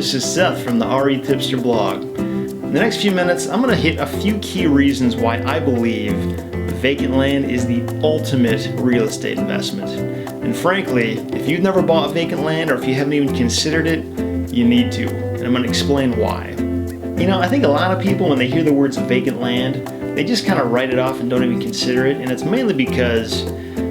this is Seth from the REtipster blog. In the next few minutes, I'm going to hit a few key reasons why I believe vacant land is the ultimate real estate investment. And frankly, if you've never bought vacant land or if you haven't even considered it, you need to. And I'm going to explain why. You know, I think a lot of people, when they hear the words vacant land, they just kind of write it off and don't even consider it. And it's mainly because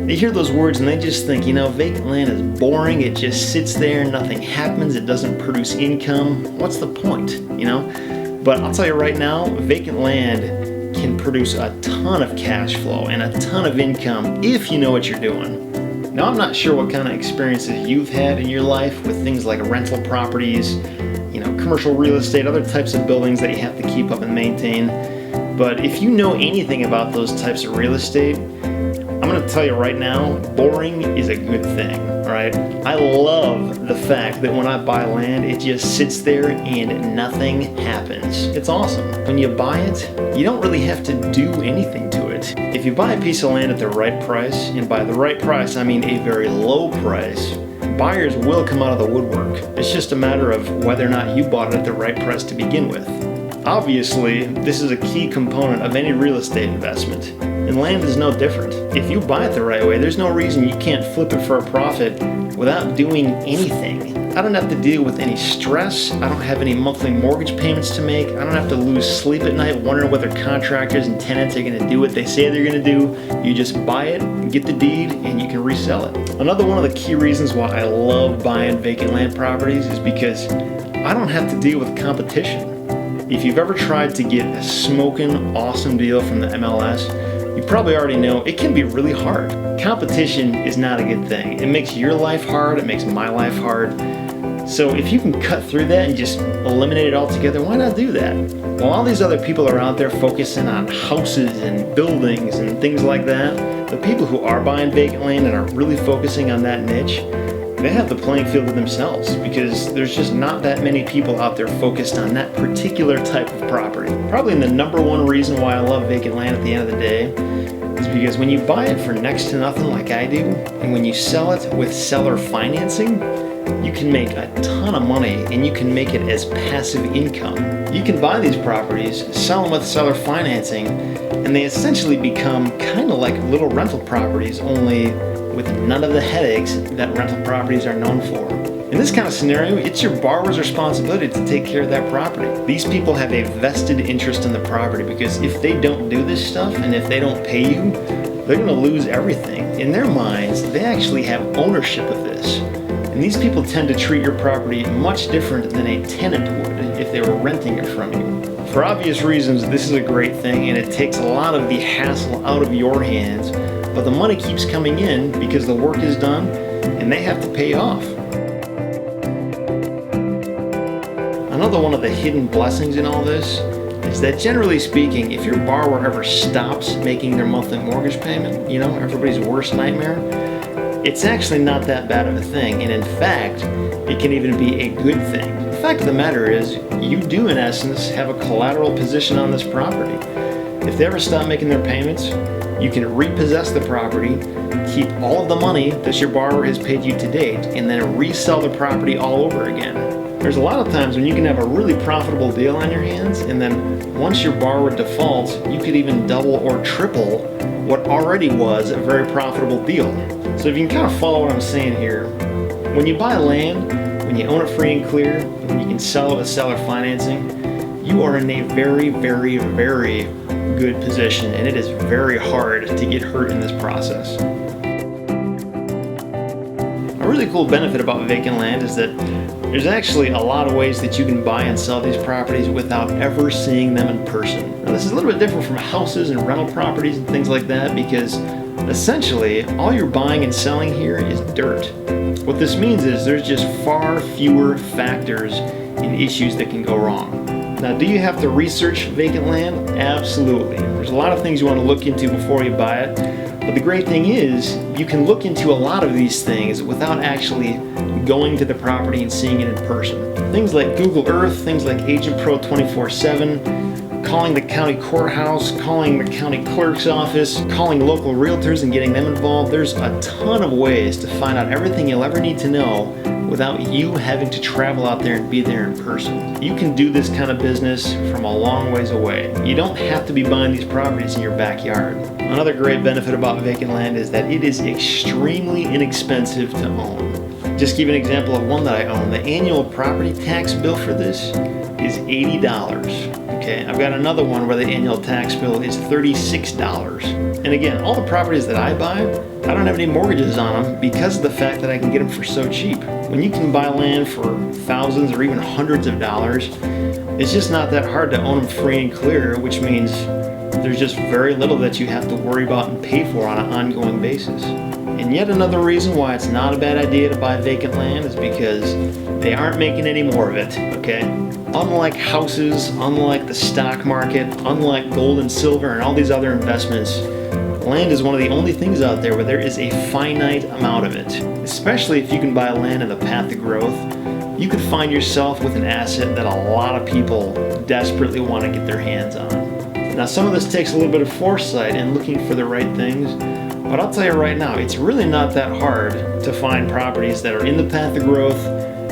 they hear those words and they just think, you know, vacant land is boring. It just sits there, nothing happens. It doesn't produce income. What's the point, you know? But I'll tell you right now, vacant land can produce a ton of cash flow and a ton of income if you know what you're doing. Now, I'm not sure what kind of experiences you've had in your life with things like rental properties, you know, commercial real estate, other types of buildings that you have to keep up and maintain. But if you know anything about those types of real estate, I'm going to tell you right now, boring is a good thing, all right? I love the fact that when I buy land, it just sits there and nothing happens. It's awesome. When you buy it, you don't really have to do anything to it. If you buy a piece of land at the right price, and by the right price, I mean a very low price, buyers will come out of the woodwork. It's just a matter of whether or not you bought it at the right price to begin with. Obviously, this is a key component of any real estate investment, and land is no different. If you buy it the right way, there's no reason you can't flip it for a profit without doing anything. I don't have to deal with any stress. I don't have any monthly mortgage payments to make. I don't have to lose sleep at night wondering whether contractors and tenants are going to do what they say they're going to do. You just buy it, get the deed, and you can resell it. Another one of the key reasons why I love buying vacant land properties is because I don't have to deal with competition. If you've ever tried to get a smoking awesome deal from the MLS, you probably already know it can be really hard. Competition is not a good thing. It makes your life hard, it makes my life hard. So if you can cut through that and just eliminate it altogether, why not do that? While all these other people are out there focusing on houses and buildings and things like that, the people who are buying vacant land and are really focusing on that niche, they have the playing field to themselves because there's just not that many people out there focused on that particular type of property. Probably the number one reason why I love vacant land at the end of the day is because when you buy it for next to nothing like I do, and when you sell it with seller financing, you can make a ton of money and you can make it as passive income. You can buy these properties, sell them with seller financing, and they essentially become kind of like little rental properties, only with none of the headaches that rental properties are known for. In this kind of scenario, it's your borrower's responsibility to take care of that property. These people have a vested interest in the property because if they don't do this stuff and if they don't pay you, they're going to lose everything. In their minds, they actually have ownership of this. And these people tend to treat your property much different than a tenant would if they were renting it from you. For obvious reasons, this is a great thing and it takes a lot of the hassle out of your hands, but the money keeps coming in because the work is done and they have to pay off. Another one of the hidden blessings in all this is that generally speaking, if your borrower ever stops making their monthly mortgage payment, you know, everybody's worst nightmare, it's actually not that bad of a thing. And in fact, it can even be a good thing. The fact of the matter is, you do in essence have a collateral position on this property. If they ever stop making their payments, you can repossess the property, keep all of the money that your borrower has paid you to date, and then resell the property all over again. There's a lot of times when you can have a really profitable deal on your hands, and then once your borrower defaults, you could even double or triple what already was a very profitable deal. So if you can kind of follow what I'm saying here, when you buy land, when you own it free and clear, and when you can sell it with seller financing, you are in a very, very, very good position, and it is very hard to get hurt in this process. A really cool benefit about vacant land is that there's actually a lot of ways that you can buy and sell these properties without ever seeing them in person. Now, this is a little bit different from houses and rental properties and things like that because essentially all you're buying and selling here is dirt. What this means is there's just far fewer factors and issues that can go wrong. Now, do you have to research vacant land? Absolutely. There's a lot of things you want to look into before you buy it. But the great thing is, you can look into a lot of these things without actually going to the property and seeing it in person. Things like Google Earth, things like Agent Pro 24/7, calling the county courthouse, calling the county clerk's office, calling local realtors and getting them involved. There's a ton of ways to find out everything you'll ever need to know without you having to travel out there and be there in person. You can do this kind of business from a long ways away. You don't have to be buying these properties in your backyard. Another great benefit about vacant land is that it is extremely inexpensive to own. Just give you an example of one that I own. The annual property tax bill for this is $80. Okay, I've got another one where the annual tax bill is $36. And again, all the properties that I buy, I don't have any mortgages on them because of the fact that I can get them for so cheap. When you can buy land for thousands or even hundreds of dollars, it's just not that hard to own them free and clear, which means there's just very little that you have to worry about and pay for on an ongoing basis. And yet another reason why it's not a bad idea to buy vacant land is because they aren't making any more of it, okay? Unlike houses, unlike the stock market, unlike gold and silver and all these other investments, land is one of the only things out there where there is a finite amount of it. Especially if you can buy land in the path of growth, you could find yourself with an asset that a lot of people desperately want to get their hands on. Now some of this takes a little bit of foresight and looking for the right things, but I'll tell you right now, it's really not that hard to find properties that are in the path of growth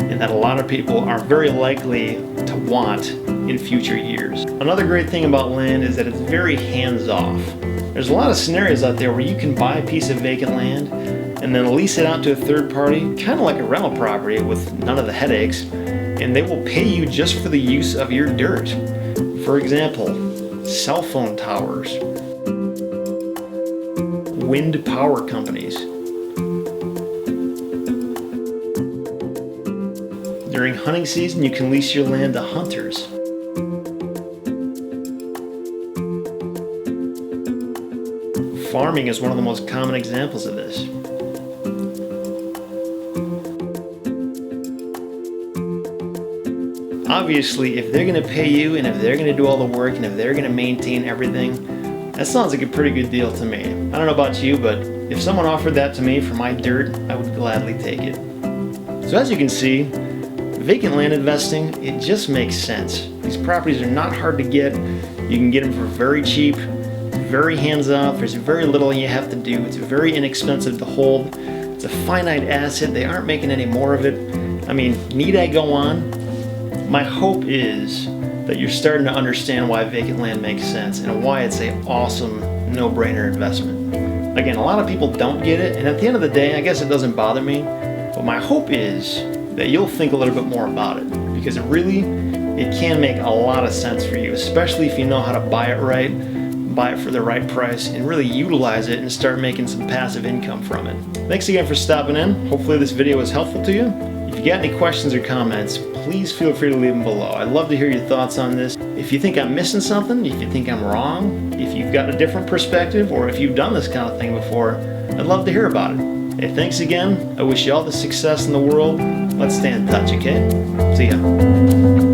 and that a lot of people are very likely to want in future years. Another great thing about land is that it's very hands-off. There's a lot of scenarios out there where you can buy a piece of vacant land and then lease it out to a third party, kind of like a rental property with none of the headaches, and they will pay you just for the use of your dirt. For example, cell phone towers, wind power companies. During hunting season, you can lease your land to hunters. Farming is one of the most common examples of this. Obviously, if they're going to pay you and if they're going to do all the work and if they're going to maintain everything, that sounds like a pretty good deal to me. I don't know about you, but if someone offered that to me for my dirt, I would gladly take it. So as you can see, vacant land investing, it just makes sense. These properties are not hard to get. You can get them for very cheap, very hands-off. There's very little you have to do. It's very inexpensive to hold. It's a finite asset. They aren't making any more of it. I mean, need I go on? My hope is that you're starting to understand why vacant land makes sense and why it's an awesome no-brainer investment. Again, a lot of people don't get it, and at the end of the day, I guess it doesn't bother me, but my hope is that you'll think a little bit more about it, because it can make a lot of sense for you, especially if you know how to buy it right, buy it for the right price, and really utilize it and start making some passive income from it. Thanks again for stopping in. Hopefully this video was helpful to you. If you got any questions or comments, please feel free to leave them below. I'd love to hear your thoughts on this. If you think I'm missing something, if you think I'm wrong, if you've got a different perspective, or if you've done this kind of thing before, I'd love to hear about it. Hey, thanks again. I wish you all the success in the world. Let's stay in touch, okay? See ya.